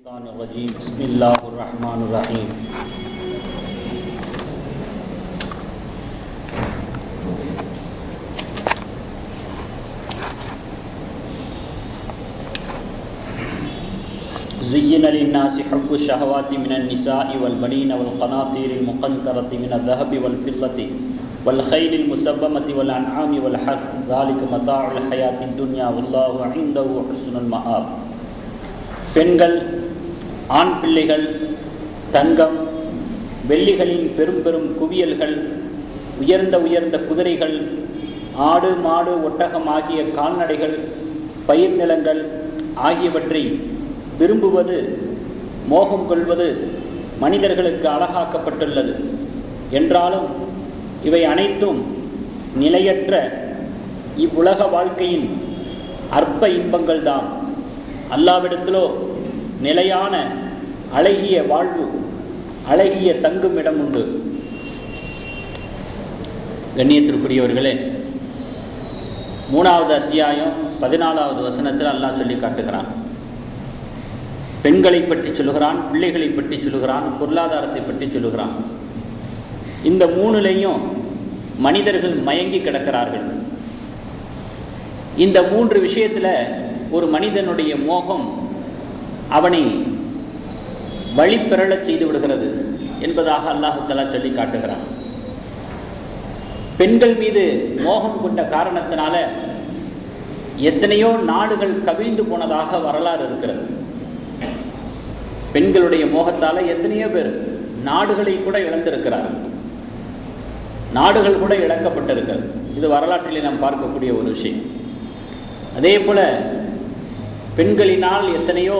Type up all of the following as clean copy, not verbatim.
الشيطان الرجيم بسم الله الرحمن الرحيم زين للناس حب الشهوات من النساء والبنين والقناطير المقنطرة من الذهب والفضة والخيل المسومة والأنعام والحرث ذلك متاع الحياة الدنيا والله عنده حسن المآب. பெண்கள், ஆண் பிள்ளைகள், தங்கம், வெள்ளிகளின் பெரும் பெரும் குவியல்கள், உயர்ந்த உயர்ந்த குதிரைகள், ஆடு மாடு ஒட்டகம் ஆகிய கால்நடைகள், பயிர் நிலங்கள் ஆகியவற்றை விரும்புவது, மோகம் கொள்வது மனிதர்களுக்கு அழகாக்கப்பட்டுள்ளது. என்றாலும் இவை அனைத்தும் நிலையற்ற இவ்வுலக வாழ்க்கையின் அற்ப இன்பங்கள் தான். அல்லாவிடத்திலோ நிலையான அழகிய வாழ்வு, அழகிய தங்கும் இடம் உண்டு. கண்ணியத்திற்குரியவர்களே, 3வது அத்தியாயம் 14வது வசனத்தில் அல்லாஹ் சொல்லி காட்டுகிறான். பெண்களை பற்றி சொல்லுகிறான், பிள்ளைகளை பற்றி சொல்லுகிறான், பொருளாதாரத்தை பற்றி சொல்லுகிறான். இந்த 3லையும் மனிதர்கள் மயங்கி கிடக்கிறார்கள். இந்த 3 விஷயத்துல ஒரு மனிதனுடைய மோகம் அவனை வழிபெறச் செய்து விடுகிறது என்பதாக அல்லாஹ் தஆலா சொல்லி காட்டுகிறான். பெண்கள் மீது மோகம் கொண்ட காரணத்தினால எத்தனையோ நாடுகள் கவிழ்ந்து போனதாக வரலாறு இருக்கிறது. பெண்களுடைய மோகத்தால எத்தனையோ பேர் நாடுகளை கூட இழந்திருக்கிறார்கள், நாடுகள் கூட இழக்கப்பட்டிருக்கிறது. இது வரலாற்றிலே நாம் பார்க்கக்கூடிய ஒரு விஷயம். அதே போல பெண்களினால் எத்தனையோ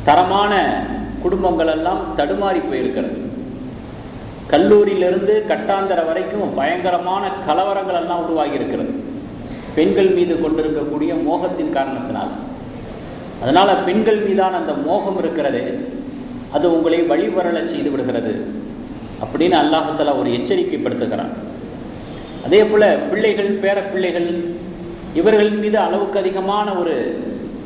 தரமான குடும்பங்கள் எல்லாம் தடுமாறி போயிருக்கிறது. கல்லூரியிலிருந்து கட்டாந்தர வரைக்கும் பயங்கரமான கலவரங்கள் எல்லாம் உருவாகி இருக்கிறது பெண்கள் மீது கொண்டிருக்கக்கூடிய மோகத்தின் காரணத்தினால். அதனால பெண்கள் மீதான அந்த மோகம் இருக்கிறது, அது உங்களை வழிபரல செய்து விடுகிறது அப்படின்னு அல்லாஹ் தஆலா ஒரு எச்சரிக்கைப்படுத்துகிறான். அதே போல பிள்ளைகள், பேரப்பிள்ளைகள், இவர்கள் மீது அளவுக்கு அதிகமான ஒரு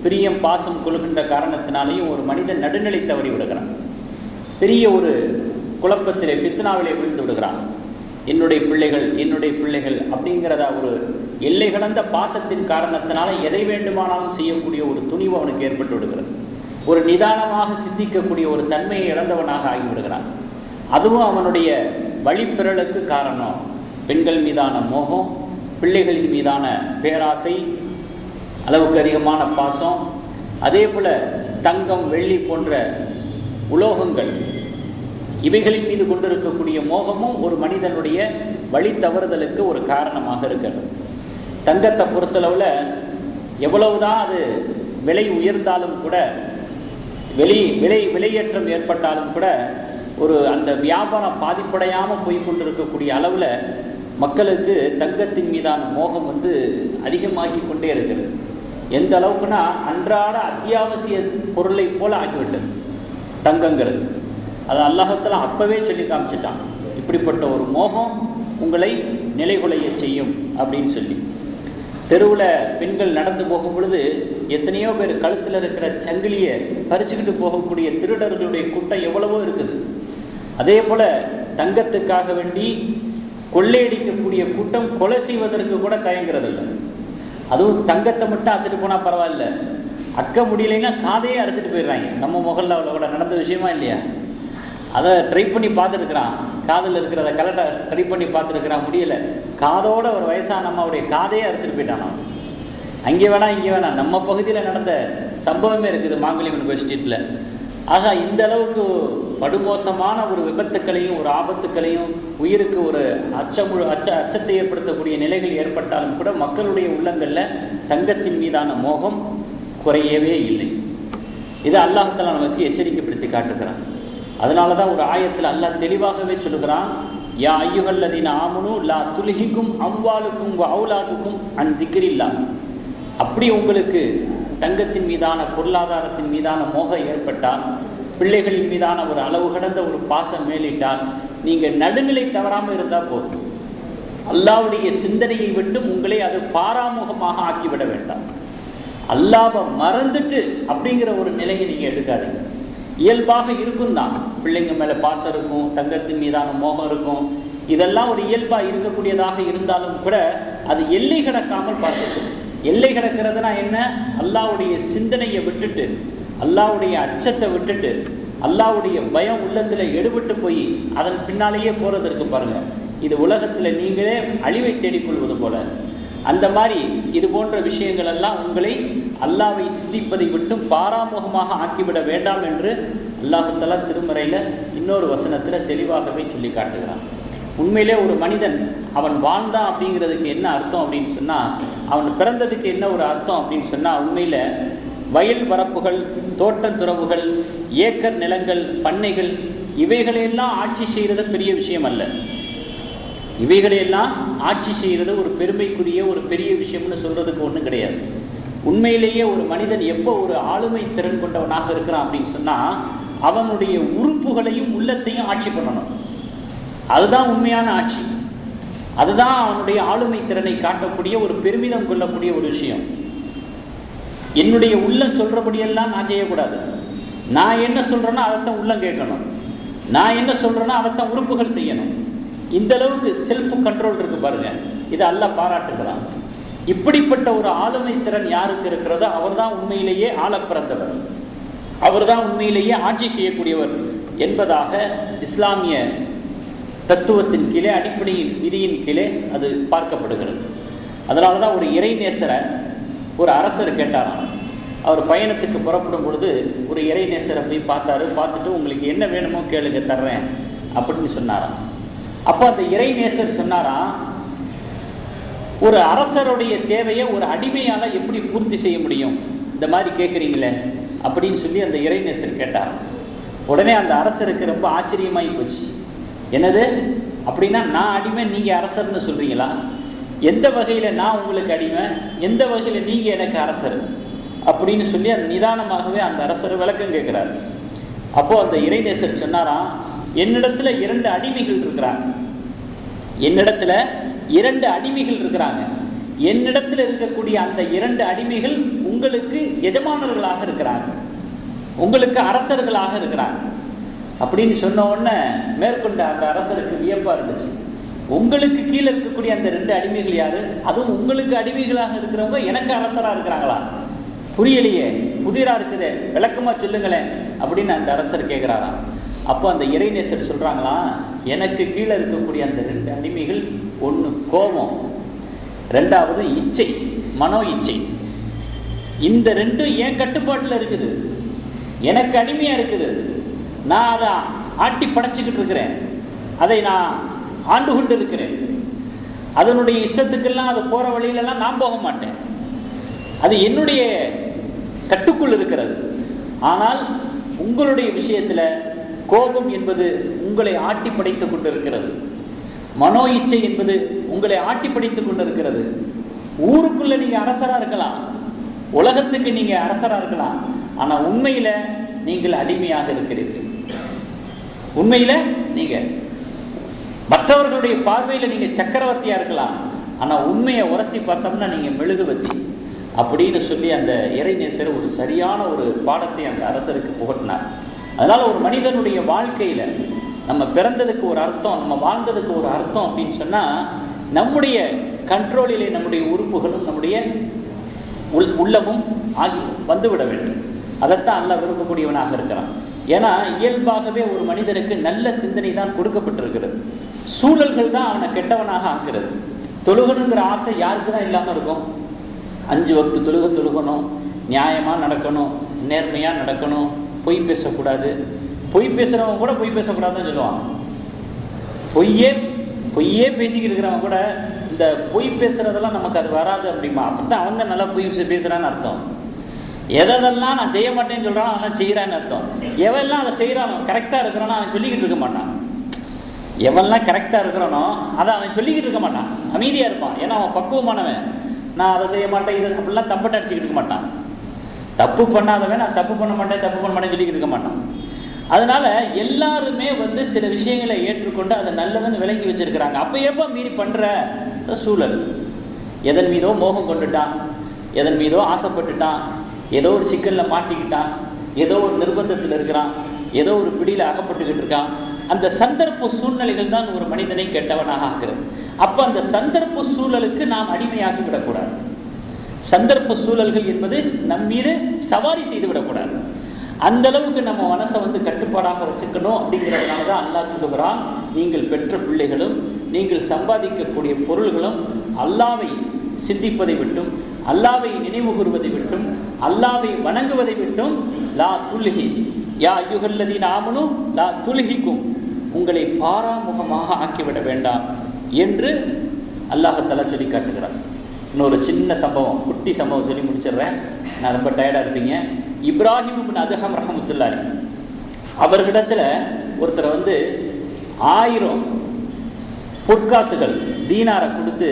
பிரியம், பாசம் கொள்கின்ற காரணத்தினாலேயும் ஒரு மனிதன் நடுநிலை தவறி விடுகிறான். பெரிய ஒரு குழப்பத்திலே, பித்னாவிலே விழுந்து விடுகிறான். என்னுடைய பிள்ளைகள், என்னுடைய பிள்ளைகள் அப்படிங்கிறத ஒரு எல்லை கடந்த பாசத்தின் காரணத்தினால எதை வேண்டுமானாலும் செய்யக்கூடிய ஒரு துணிவு அவனுக்கு ஏற்பட்டு விடுகிறது. ஒரு நிதானமாக சிந்திக்கக்கூடிய ஒரு தன்மையை இழந்தவனாக ஆகிவிடுகிறான். அதுவும் அவனுடைய வழிபெறலுக்கு காரணம். பெண்கள் மீதான மோகம், பிள்ளைகளின் மீதான பேராசை, அளவுக்கு அதிகமான பாசம், அதே போல தங்கம், வெள்ளி போன்ற உலோகங்கள், இவைகளின் மீது கொண்டிருக்கக்கூடிய மோகமும் ஒரு மனிதனுடைய வழி தவறுதலுக்கு ஒரு காரணமாக இருக்கிறது. தங்கத்தை பொறுத்தளவுல எவ்வளவுதான் அது விலை உயர்ந்தாலும் கூட, விலையேற்றம் ஏற்பட்டாலும் கூட, ஒரு அந்த வியாபாரம் பாதிப்படையாமல் போய் கொண்டிருக்கக்கூடிய அளவுல மக்களுக்கு தங்கத்தின் மீதான மோகம் அதிகமாகி கொண்டே இருக்கிறது. எந்த அளவுக்குன்னா அன்றாட அத்தியாவசிய பொருளை போல ஆகிவிட்டது தங்கங்கிறது. அதை அல்லாஹ் தஆலா அப்பவே சொல்லி காமிச்சிட்டான், இப்படிப்பட்ட ஒரு மோகம் உங்களை நிலைகுலைய செய்யும் அப்படின்னு சொல்லி. தெருவில் பெண்கள் நடந்து போகும் பொழுது எத்தனையோ பேர் கழுத்தில் இருக்கிற சங்கிலியை பறிச்சுக்கிட்டு போகக்கூடிய திருடர்களுடைய கூட்டம் எவ்வளவோ இருக்குது. அதே போல தங்கத்துக்காக வேண்டி கொள்ளையடிக்கக்கூடிய கூட்டம் கொலை செய்வதற்கு கூட தயங்குறது இல்லை. அதுவும் தங்கத்தை மட்டும் அறுத்துட்டு போனா பரவாயில்ல, அக்க முடியலைன்னா காதையே அறுத்துட்டு போயிடுறாங்க. நம்ம முகல்லாவில் கூட நடந்த விஷயமா இல்லையா? அதை ட்ரை பண்ணி பார்த்துருக்குறான், காதில் இருக்கிறத கரெக்டா ட்ரை பண்ணி பார்த்துருக்கிறான், முடியல. காதோட ஒரு வயசான அம்மாவுடைய காதையே அறுத்துட்டு போயிட்டான். அங்கே வேணா இங்கே வேணா. நம்ம பகுதியில் நடந்த சம்பவமே இருக்குது, மாங்கலிமன் ஸ்ட்ரீட்ல. ஆக இந்த அளவுக்கு படுமோசமான ஒரு விபத்துக்களையும் ஒரு ஆபத்துக்களையும், உயிருக்கு ஒரு அச்சத்தை ஏற்படுத்தக்கூடிய நிலைகள் ஏற்பட்டாலும் கூட மக்களுடைய உள்ளங்கள்ல தங்கத்தின் மீதான மோகம் குறையவே இல்லை. இதை அல்லாஹ் தஆலா நமக்கு எச்சரிக்கைப்படுத்தி காட்டுகிறான். அதனாலதான் ஒரு ஆயத்தில் அல்லாஹ் தெளிவாகவே சொல்லுகிறான், யா அய்யுஹல்லதீன ஆமனு லா துல்ஹிக்கும் அம்வாலுக்கும் வ அவுலாதுக்கும் அன் திக்ரில்லாஹ். அப்படி உங்களுக்கு தங்கத்தின் மீதான, பொருளாதாரத்தின் மீதான மோகம் ஏற்பட்டால், பிள்ளைகளின் மீதான ஒரு அளவு கடந்த ஒரு பாசம் மேலிட்டால், நீங்க நடுநிலை தவறாமல் இருந்தால் போதும். அல்லாஹ்வுடைய சிந்தனையை விட்டு உங்களை அது பாராமுகமாக ஆக்கிவிட வேண்டாம். அல்லாஹ்வை மறந்துட்டு அப்படிங்கிற ஒரு நிலையை நீங்க எடுக்காதீங்க. இயல்பாக இருக்கும் தான், பிள்ளைங்க மேல பாசம் இருக்கும், தங்கத்தின் மீதான மோகம் இருக்கும், இதெல்லாம் ஒரு இயல்பா இருக்கக்கூடியதாக இருந்தாலும் கூட அது எல்லை கடக்காமல் பார்த்துக்கணும். எல்லை கடக்கிறதுனா என்ன? அல்லாஹ்வுடைய சிந்தனையை விட்டுட்டு, அல்லாஹ்வுடைய அச்சத்தை விட்டுட்டு, அல்லாஹ்வுடைய பயம் உள்ளத்துல எடுபட்டு போய் அதன் பின்னாலேயே போறதற்கு பாருங்க, இது உலகத்துல நீங்களே அழிவை தேடிக்கொள்வது போல. அந்த மாதிரி இது போன்ற விஷயங்கள் எல்லாம் உங்களை அல்லாஹ்வை சிந்திப்பதை விட்டும் பாராமுகமாக ஆக்கிவிட வேண்டாம் என்று அல்லாஹ் தஆலா திருமறையில இன்னொரு வசனத்துல தெளிவாகவே சொல்லி காட்டுகிறான். உண்மையிலே ஒரு மனிதன் அவன் வாழ்ந்தான் அப்படிங்கிறதுக்கு என்ன அர்த்தம் அப்படின்னு சொன்னா, அவன் பிறந்ததுக்கு என்ன ஒரு அர்த்தம் அப்படின்னு சொன்னா, உண்மையில வயல் வரப்புகள், தோட்ட துறவுகள், ஏக்கர் நிலங்கள், பண்ணைகள், இவைகளையெல்லாம் ஆட்சி செய்யறது பெரிய விஷயம் அல்ல. இவைகளையெல்லாம் ஆட்சி செய்கிறது ஒரு பெருமைக்குரிய ஒரு பெரிய விஷயம்னு சொல்றதுக்கு ஒன்றும் கிடையாது. உண்மையிலேயே ஒரு மனிதன் எப்போ ஒரு ஆளுமை திறன் கொண்டவனாக இருக்கிறான் அப்படின்னு சொன்னா, அவனுடைய உறுப்புகளையும் உள்ளத்தையும் ஆட்சி பண்ணணும். அதுதான் உண்மையான ஆட்சி. அதுதான் அவனுடைய ஆளுமை திறனை காட்டக்கூடிய ஒரு பெருமிதம் கொள்ளக்கூடிய ஒரு விஷயம். என்னுடைய உள்ளம் சொல்றபடியெல்லாம் நான் செய்யக்கூடாது. நான் என்ன சொல்றேன்னா அதைத்தான் உள்ளம் கேட்கணும். நான் என்ன சொல்றேன்னா அதைத்தான் உறுப்புகள் செய்யணும். இந்த அளவுக்கு செல்ஃப் கண்ட்ரோல் இருக்கு பாருங்க, இதை அல்லாஹ் பாராட்டுகிறான். இப்படிப்பட்ட ஒரு ஆளுமை திறன் யாருக்கு இருக்கிறதோ அவர்தான் உண்மையிலேயே ஆள பிறந்தவர், அவர்தான் உண்மையிலேயே ஆட்சி செய்யக்கூடியவர் என்பதாக இஸ்லாமிய தத்துவத்தின் கீழே, அடிப்படையின் விதியின் கீழே அது பார்க்கப்படுகிறது. அதனாலதான் ஒரு இறைநேசரை ஒரு அரசர் கேட்டாராம். அவர் பயணத்துக்கு புறப்படும் பொழுது ஒரு இறைநேசரை போய் பார்த்தாரு. பார்த்துட்டு உங்களுக்கு என்ன வேணுமோ கேளுங்க தர்றேன் அப்படின்னு சொன்னாராம். அப்போ அந்த இறைநேசர் சொன்னாராம், ஒரு அரசருடைய தேவையை ஒரு அடிமையால எப்படி பூர்த்தி செய்ய முடியும், இந்த மாதிரி கேட்குறீங்களே அப்படின்னு சொல்லி அந்த இறைநேசர் கேட்டார். உடனே அந்த அரசருக்கு ரொம்ப ஆச்சரியமாகி போச்சு. என்னது அப்படின்னா, நான் அடிமை, நீங்க அரசர்னு சொல்றீங்களா? எந்த வகையில நான் உங்களுக்கு அடிமை, எந்த வகையில நீங்க எனக்கு அரசர் அப்படின்னு சொல்லி அந்த நிதானமாகவே அந்த அரசர் விளக்கம் கேட்கிறார். அப்போ அந்த இறைநேசர் சொன்னாராம், என்னிடத்துல 2 அடிமைகள் இருக்கிறாங்க. என்னிடத்துல 2 அடிமைகள் இருக்கிறாங்க. என்னிடத்துல இருக்கக்கூடிய அந்த 2 அடிமைகள் உங்களுக்கு எஜமானர்களாக இருக்கிறாங்க, உங்களுக்கு அரசர்களாக இருக்கிறாங்க அப்படின்னு சொன்ன உடனே மேற்கொண்ட அந்த அரசருக்கு வியப்பா இருந்துச்சு. உங்களுக்கு கீழே இருக்கக்கூடிய அந்த 2 அடிமைகள் யாரு? அதுவும் உங்களுக்கு அடிமைகளாக இருக்கிறவங்க எனக்கு அரசரா இருக்கிறாங்களா? புரியலையே, புதிரா இருக்குது, விளக்கமா சொல்லுங்களேன் அப்படின்னு அந்த அரசர் கேட்கிறாராம். அப்போ அந்த இறைநேசர் சொல்றாங்களாம், எனக்கு கீழே இருக்கக்கூடிய அந்த 2 அடிமைகள், ஒன்று கோபம், 2வது இச்சை, மனோ இச்சை. இந்த 2 என் கட்டுப்பாட்டில் இருக்குது, எனக்கு அடிமையா இருக்குது. நான் அதை ஆட்டி படைச்சுக்கிட்டு இருக்கிறேன், அதை நான் ஆண்டு கொண்டு இருக்கிறேன். அதனுடைய இஷ்டத்துக்கெல்லாம் அது போற வழியிலெல்லாம் நான் போக மாட்டேன். அது என்னுடைய கட்டுக்குள் இருக்கிறது. ஆனால் உங்களுடைய விஷயத்துல கோபம் என்பது உங்களை ஆட்டி படைத்துக் கொண்டிருக்கிறது, மனோ இச்சை என்பது உங்களை ஆட்டி படைத்துக் கொண்டிருக்கிறது. ஊருக்குள்ள நீங்க அரசரா இருக்கலாம், உலகத்துக்கு நீங்க அரசரா இருக்கலாம், ஆனா உண்மையில நீங்கள் அடிமையாக இருக்கிறீர்கள். உண்மையில நீங்க மற்றவர்களுடைய பார்வையில நீங்க சக்கரவர்த்தியா இருக்கலாம், ஆனா உண்மையை உரசி பார்த்தோம்னா நீங்க மெழுகுவத்தி அப்படின்னு சொல்லி அந்த இறைநேசர் ஒரு சரியான ஒரு பாடத்தை அந்த அரசருக்கு புகட்டினார். அதனால ஒரு மனிதனுடைய வாழ்க்கையில நம்ம பிறந்ததுக்கு ஒரு அர்த்தம், நம்ம வாழ்ந்ததுக்கு ஒரு அர்த்தம் அப்படின்னு சொன்னா, நம்முடைய கண்ட்ரோலிலே நம்முடைய உறுப்புகளும் நம்முடைய உள்ளமும் ஆகி வந்துவிட வேண்டும். அதைத்தான் அல்லாஹ் விரும்பக்கூடியவனாக இருக்கிறான். ஏன்னா இயல்பாகவே ஒரு மனிதனுக்கு நல்ல சிந்தனை தான் கொடுக்கப்பட்டிருக்கிறது. சூழல்கள் தான் அவனை கெட்டவனாக ஆக்குறது. தொழுகணுங்கிற ஆசை யாருக்கு தான் இல்லாம இருக்கும்? 5 வக்து தொழுகணும், நியாயமா நடக்கணும், நேர்மையா நடக்கணும், பொய் பேசக்கூடாது. பொய் பேசுறவங்க கூட பொய் பேசக்கூடாதுன்னு சொல்லுவான். பொய்யே பேசிக்கிட்டு இருக்கிறவங்க கூட இந்த பொய் பேசுறதெல்லாம் நமக்கு அது வராது அப்படிமா. அப்படித்தான் அவங்க நல்லா பொய் பேசுறான்னு அர்த்தம். எதெல்லாம் நான் செய்ய மாட்டேன்னு சொல்றானோ அவன் செய்யறான்னு அர்த்தம். எவெல்லாம் அதை செய்யறானோ கரெக்டா இருக்கிறானோ அவன் சொல்லிக்கிட்டு இருக்க மாட்டான். எவெல்லாம் கரெக்டா இருக்கிறானோ அதை அவன் சொல்லிக்கிட்டு இருக்க மாட்டான், அமைதியா இருப்பான். ஏன்னா அவன் பக்குவமானவன். நான் அதை செய்ய மாட்டேன், இது அப்படிலாம் தம்பட்ட அடிச்சுக்கிட்டு இருக்க மாட்டான். தப்பு பண்ணாதவன் நான் தப்பு பண்ண மாட்டேன் சொல்லிக்கிட்டு இருக்க மாட்டான். அதனால எல்லாருமே சில விஷயங்களை ஏற்றுக்கொண்டு அதை நல்லதுன்னு விளங்கி வச்சிருக்கிறாங்க. அப்ப எப்ப மீறி பண்ற சூழல், எதன் மீதோ மோகம் கொண்டுட்டான், எதன் மீதோ ஆசைப்பட்டுட்டான், ஏதோ ஒரு சிக்கலில் மாட்டிக்கிட்டான், ஏதோ ஒரு நிர்பந்தத்தில் இருக்கிறான், ஏதோ ஒரு பிடியில் அகப்பட்டுக்கிட்டு இருக்கான். அந்த சந்தர்ப்ப சூழ்நிலைகள் தான் ஒரு மனிதனை கெட்டவனாக ஆகிறது. அப்போ அந்த சந்தர்ப்ப சூழலுக்கு நாம் அடிமையாகி விடக்கூடாது. சந்தர்ப்ப சூழல்கள் என்பது நம் மீது சவாரி செய்து விடக்கூடாது. அந்த அளவுக்கு நம்ம மனசை கட்டுப்பாடாக வச்சுக்கணும். அப்படிங்கிறதுனால தான் அல்லாஹ் சொல்லுகிறான், நீங்கள் பெற்ற பிள்ளைகளும் நீங்கள் சம்பாதிக்கக்கூடிய பொருள்களும் அல்லாவை சிந்திப்பதை விட்டும், அல்லாவை நினைவு கூறுவதை விட்டும், அல்லாவை வணங்குவதை விட்டும் லா துல்ஹி யா அய்யுஹல்லதீன ஆமனூ லா துல்ஹிக்கும், உங்களை பாராமுகமாக ஆக்கிவிட வேண்டாம் என்று அல்லாஹ் தஆலா சொல்லி காட்டுகிறார். இன்னொரு சின்ன சம்பவம், குட்டி சம்பவம் சொல்லி முடிச்சிடுறேன், நான் ரொம்ப டயர்டாக இருப்பீங்க. இப்ராஹிம் இப்னு அதுஹம் ரஹ்மத்துல்லாஹி அவர்களிடத்துல ஒருத்தர் 1000 பொற்காசுகள் தீனாரை கொடுத்து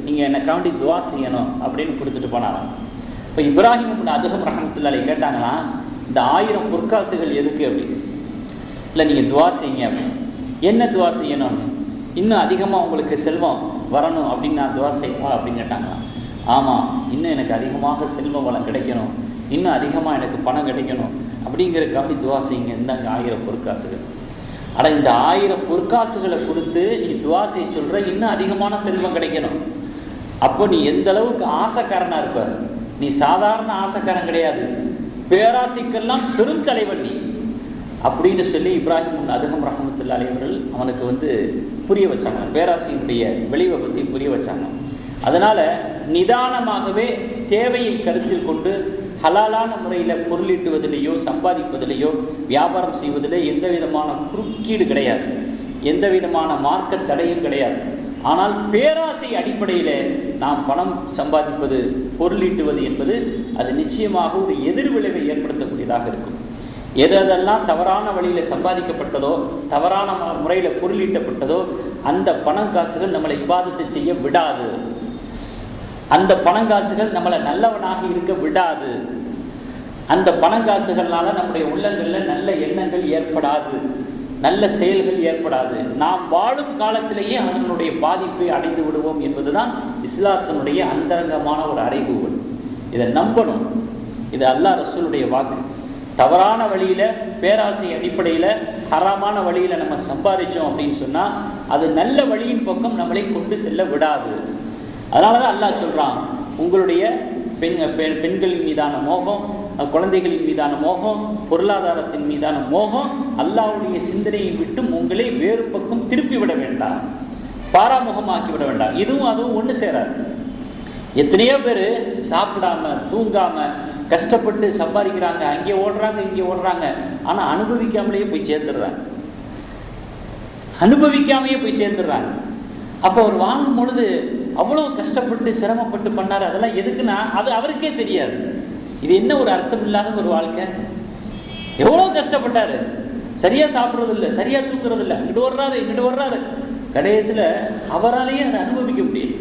நீங்கள் என்னை காண்டி துவா செய்யணும் அப்படின்னு கொடுத்துட்டு போனாராம். இப்போ இப்ராஹிம் இப்னு அதுஹம் ரஹ்மத்துல்லாஹி கேட்டாங்கன்னா, இந்த 1000 பொற்காசுகள் எதுக்கு அப்படின்னு. இல்லை நீங்கள் துவா செய்யுங்க அப்படின்னு. என்ன துவா செய்யணும்? இன்னும் அதிகமாக உங்களுக்கு செல்வம் வரணும் அப்படின்னு நான் துவா செய்வா அப்படின்னு கேட்டாங்களாம். ஆமாம், இன்னும் எனக்கு அதிகமாக செல்வ வளம் கிடைக்கணும், இன்னும் அதிகமாக எனக்கு பணம் கிடைக்கணும் அப்படிங்கிறதுக்காக துவா செய்யுங்க, இந்தாங்க 1000 பொற்காசுகள். ஆனால் இந்த 1000 பொற்காசுகளை கொடுத்து நீ துவா செய்ய சொல்கிற, இன்னும் அதிகமான செல்வம் கிடைக்கணும். அப்போ நீ எந்த அளவுக்கு ஆசைக்காரனாக இருப்ப. நீ சாதாரண ஆசைக்காரன் கிடையாது, பேராசைக்கெல்லாம் பெரும் தலைவன் நீ அப்படின்னு சொல்லி இப்ராஹிம் இப்னு அதுஹம் ரஹ்மத்துல்லாஹி அவர்கள் அவனுக்கு புரிய வச்சாங்க. பேராசையினுடைய விளைவை பற்றி புரிய வச்சாங்க. அதனால நிதானமாகவே தேவையை கருத்தில் கொண்டு ஹலாலான முறையில் பொருளீட்டுவதிலேயோ சம்பாதிப்பதிலேயோ வியாபாரம் செய்வதிலே எந்த விதமான குறுக்கீடு கிடையாது, எந்த விதமான மார்க்க தடையும் கிடையாது. ஆனால் பேராசை அடிப்படையில் நாம் பணம் சம்பாதிப்பது, பொருளீட்டுவது என்பது அது நிச்சயமாக ஒரு எதிர்விளைவை ஏற்படுத்தக்கூடியதாக இருக்கும். எதெல்லாம் தவறான வழியில் சம்பாதிக்கப்பட்டதோ, தவறான முறையில் பொருளீட்டப்பட்டதோ, அந்த பணம் காசுகள் நம்மளை இபாதத்தை செய்ய விடாது. அந்த பணங்காசுகள் நம்மளை நல்லவனாக இருக்க விடாது. அந்த பணங்காசுகள்னால நம்முடைய உள்ளங்களில் நல்ல எண்ணங்கள் ஏற்படாது, நல்ல செயல்கள் ஏற்படாது. நாம் வாழும் காலத்திலேயே அதனுடைய பாதிப்பை அடைந்து விடுவோம் என்பதுதான் இஸ்லாத்தினுடைய அந்தரங்கமான ஒரு அறைகூவல். இதை நம்பணும். இது அல்லாஹ் ரசூலுடைய வாக்கு. தவறான வழியில, பேராசை அடிப்படையில் ஹராமான வழியில நம்ம சம்பாதிச்சோம் அப்படின்னு சொன்னா அது நல்ல வழியின் பக்கம் நம்மளை கொண்டு செல்ல விடாது. அதனாலதான் அல்லாஹ் சொல்றான், உங்களுடைய பெண்களின் மீதான மோகம், குழந்தைகளின் மீதான மோகம், பொருளாதாரத்தின் மீதான மோகம் அல்லாஹ்வுடைய சிந்தனையை விட்டு உங்களை வேறு பக்கம் திருப்பி விட வேண்டாம், பாராமுகமாக்கி விட வேண்டாம். இதுவும் அதுவும் ஒன்று சேராது. எத்தனையோ பேர் சாப்பிடாம தூங்காம கஷ்டப்பட்டு சம்பாதிக்கிறாங்க, அங்கே ஓடுறாங்க இங்கே ஓடுறாங்க, ஆனா அனுபவிக்காமலேயே போய் சேர்ந்துடுறாங்க, அனுபவிக்காமையே போய் சேர்ந்துடுறாங்க. அப்போ அவர் வாங்கும் பொழுது அவ்வளவு கஷ்டப்பட்டு சிரமப்பட்டு பண்ணாரு, அதெல்லாம் எதுக்குன்னா அது அவருக்கே தெரியாது. இது என்ன ஒரு அர்த்தம் இல்லாத ஒரு வாழ்க்கை. எவ்வளவு கஷ்டப்பட்டாரு, சரியா சாப்பிட்றது இல்லை, சரியா தூங்குறது இல்லை, இங்கிட்டு வர்றாரு, கடைசியில அவராலேயே அதை அனுபவிக்க முடியும்.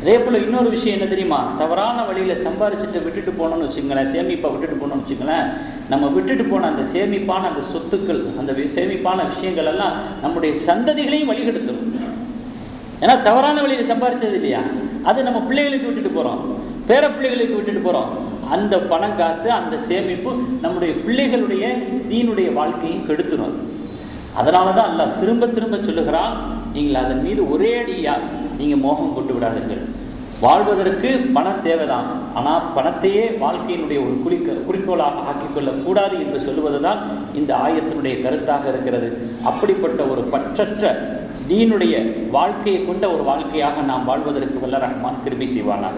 அதே போல இன்னொரு விஷயம் என்ன தெரியுமா, தவறான வழியில சம்பாரிச்சுட்டு விட்டுட்டு போனோம்னு வச்சுங்களேன், சேமிப்பை விட்டுட்டு போனோம்னு வச்சுங்களேன், நம்ம விட்டுட்டு போன அந்த சேமிப்பான அந்த சொத்துக்கள், அந்த சேமிப்பான விஷயங்கள் எல்லாம் நம்முடைய சந்ததிகளையும் வழிகெடுத்துரும். ஏன்னா தவறான வழியில சம்பாரிச்சது இல்லையா, அது நம்ம பிள்ளைகளுக்கு விட்டுட்டு போறோம், பேர பிள்ளைகளுக்கு விட்டுட்டு போறோம். அந்த பணம் காசு, அந்த சேமிப்பு நம்முடைய பிள்ளைகளுடைய தீனுடைய வாழ்க்கையும் கெடுத்துரும். அதனாலதான் அல்லாஹ் திரும்ப திரும்ப சொல்லுகிறான், நீங்கள் அதன் மீது ஒரே அடியா நீங்க மோகம் கொண்டு விடாதீர்கள். வாழ்வதற்கு பணம் தேவைதான், ஆனால் பணத்தையே வாழ்க்கையினுடைய ஒரு குறிக்கோளாக ஆக்கிக்கொள்ளக் கூடாது என்று சொல்லுவதுதான் இந்த ஆயத்தினுடைய கருத்தாக இருக்கிறது. அப்படிப்பட்ட ஒரு பற்றற்ற தீனுடைய வாழ்க்கையை கொண்ட ஒரு வாழ்க்கையாக நாம் வாழ்வதற்கு வல்ல ரஹ்மான் கிருபை செய்வானாக.